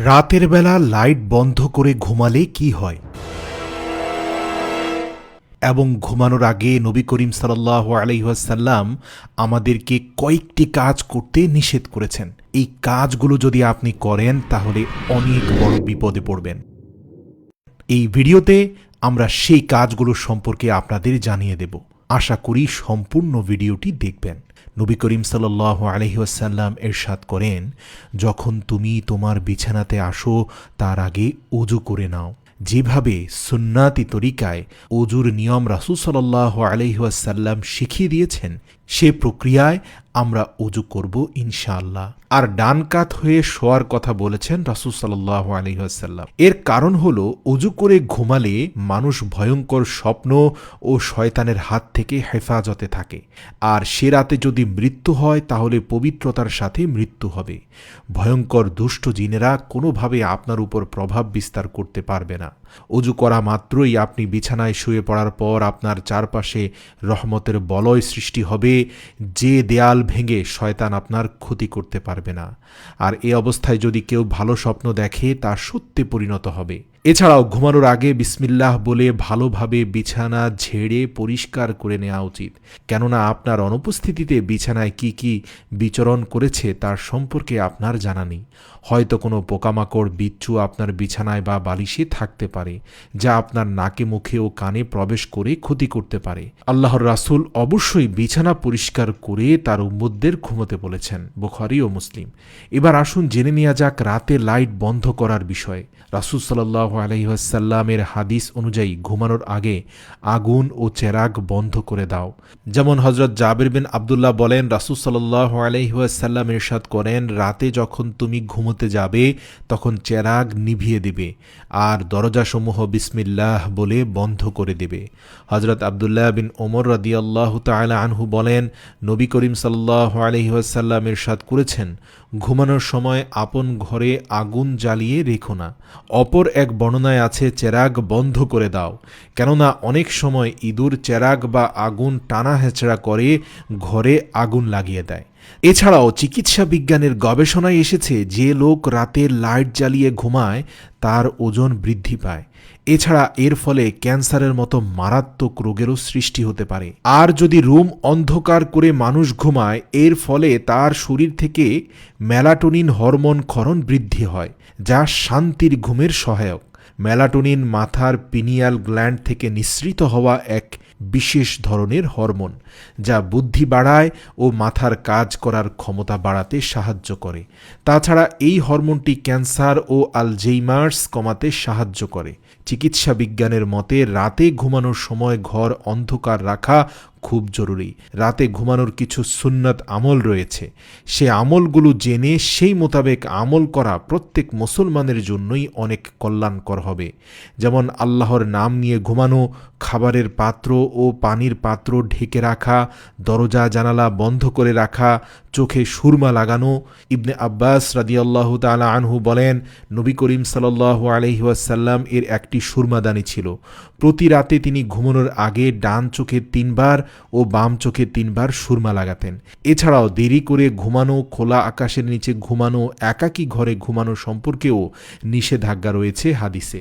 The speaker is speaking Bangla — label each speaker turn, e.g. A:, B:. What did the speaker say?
A: রাতের বেলা লাইট বন্ধ করে ঘুমালে কি হয় এবং ঘুমানোর আগে নবী করিম সাল্লাল্লাহু আলাইহি ওয়াসাল্লাম আমাদেরকে কয়েকটি কাজ করতে নিষেধ করেছেন। এই কাজগুলো যদি আপনি করেন তাহলে অনেক বড় বিপদে পড়বেন। এই ভিডিওতে আমরা সেই কাজগুলো সম্পর্কে আপনাদের জানিয়ে দেব। আশা করি সম্পূর্ণ ভিডিওটি দেখবেন। নবী করিম সাল্লাল্লাহু আলাইহি ওয়াসাল্লাম ইরশাদ করেন, যখন তুমি তোমার বিছানাতে আসো তার আগে ওযু করে নাও। যেভাবে সুন্নাতি তরিকায় ওযুর নিয়ম রাসূল সাল্লাল্লাহু আলাইহি ওয়াসাল্লাম শিখিয়ে দিয়েছেন, সে প্রক্রিয়ায় আমরা ওযু করব ইনশাআল্লাহ। আর ডান কাত হয়ে শোয়ার কথা বলেছেন রাসূল সাল্লাল্লাহু আলাইহি ওয়াসাল্লাম। এর কারণ হলো ওযু করে ঘুমালে মানুষ ভয়ঙ্কর স্বপ্ন ও শয়তানের হাত থেকে হেফাজতে থাকে। আর সে রাতে যদি মৃত্যু হয় তাহলে পবিত্রতার সাথে মৃত্যু হবে। ভয়ঙ্কর দুষ্ট জিনেরা কোনোভাবে আপনার উপর প্রভাব বিস্তার করতে পারবে না। ওযু করা মাত্রই আপনি বিছানায় শুয়ে পড়ার পর আপনার চারপাশে রহমতের বলয় সৃষ্টি হবে, যে দেয়াল ভেঙে শয়তান আপনার ক্ষতি করতে পারবে না। আর এই অবস্থায় যদি কেউ ভালো স্বপ্ন দেখে তা সত্যে পরিণত হবে। এছাড়াও ঘুমানোর আগে বিসমিল্লাহ বলে ভালোভাবে বিছানা ঝেড়ে পরিষ্কার করে নেওয়া উচিত, কেননা আপনার অনুপস্থিতিতে বিছানায় কি কি বিচরণ করেছে তার সম্পর্কে আপনার জানা নেই। হয়তো কোনো পোকামাকড় বিচ্ছু আপনার বিছানায় বা বালিশে থাকতে পারে, যা আপনার নাকে মুখে ও কানে প্রবেশ করে ক্ষতি করতে পারে। আল্লাহর রাসূল অবশ্যই বিছানা পরিষ্কার করে তার উম্মতদের ঘুমোতে বলেছেন, বুখারী ও মুসলিম। এবার আসুন জেনে নেওয়া যাক রাতে লাইট বন্ধ করার বিষয়ে। রাসূল সাল্লাল্লাহু আলাইহি ওয়াসাল্লামের হাদিস অনুযায়ী ঘুমানোর আগে আগুন ও চেরাগ বন্ধ করে দাও। যেমন হযরত জাবির বিন আব্দুল্লাহ বলেন, রাসূল সাল্লাল্লাহু আলাইহি ওয়াসাল্লাম ইরশাদ করেন, রাতে যখন তুমি ঘুমোতে যাবে তখন চেরাগ নিভিয়ে দিবে আর দরজাসমূহ বিসমিল্লাহ বলে বন্ধ করে দেবে। হযরত আব্দুল্লাহ বিন ওমর রাদিয়াল্লাহু তাআলা আনহু বলেন, নবী করিম সাল্লাল্লাহু আলাইহি ওয়াসাল্লাম ইরশাদ করেছেন, ঘুমানোর সময় আপন ঘরে আগুন জ্বালিয়ে রেখো না। অপর এক বর্ণনায় আছে, চেরাগ বন্ধ করে দাও, কেননা অনেক সময় ইঁদুর চেরাগ বা আগুন টানা হেঁচড়া করে ঘরে আগুন লাগিয়ে দেয়। এছাড়াও চিকিৎসা বিজ্ঞানের গবেষণায় এসেছে, যে লোক রাতে লাইট জ্বালিয়ে ঘুমায় তার ওজন বৃদ্ধি পায়। এছাড়া এর ফলে ক্যান্সারের মতো মারাত্মক রোগেরও সৃষ্টি হতে পারে। আর যদি রুম অন্ধকার করে মানুষ ঘুমায়, এর ফলে তার শরীর থেকে মেলাটোনিন হরমোন ক্ষরণ বৃদ্ধি হয়, যা শান্তির ঘুমের সহায়ক। মেলাটোনিন মাথার পিনিয়াল গ্ল্যান্ড থেকে নিঃসৃত হওয়া এক বিশেষ ধরনের হরমোন, যা বুদ্ধি বাড়ায় ও মাথার কাজ করার ক্ষমতা বাড়াতে সাহায্য করে। তাছাড়া এই হরমোনটি ক্যান্সার ও আলঝেইমার্স কমাতে সাহায্য করে। চিকিৎসা বিজ্ঞানের মতে রাতে ঘুমানোর সময় ঘর অন্ধকার রাখা খুব জরুরি। রাতে ঘুমানোর কিছু সুন্নত আমল রয়েছে, সে আমলগুলো জেনে সেই মোতাবেক আমল করা প্রত্যেক মুসলমানের জন্যই অনেক কল্যাণকর হবে। যেমন আল্লাহর নাম নিয়ে ঘুমানো, খাবারের পাত্র ও পানির পাত্র ঢেকে রাখা, দরজা জানালা বন্ধ করে রাখা, চোখে সুরমা লাগানো। ইবনে আব্বাস রাদিয়াল্লাহু তাআলা আনহু বলেন, নবী করিম সাল্লাল্লাহু আলাইহি ওয়াসাল্লাম এর একটি সুরমাদানি ছিল। প্রতি রাতে তিনি ঘুমানোর আগে ডান চোখে 3 বার ও বাম চোখে 3 বার সুরমা লাগাতেন। এছাড়াও দেরি করে ঘুমানো, খোলা আকাশের নিচে ঘুমানো, একাকী ঘরে ঘুমানো সম্পর্কেও নিষেধাজ্ঞা রয়েছে হাদিসে।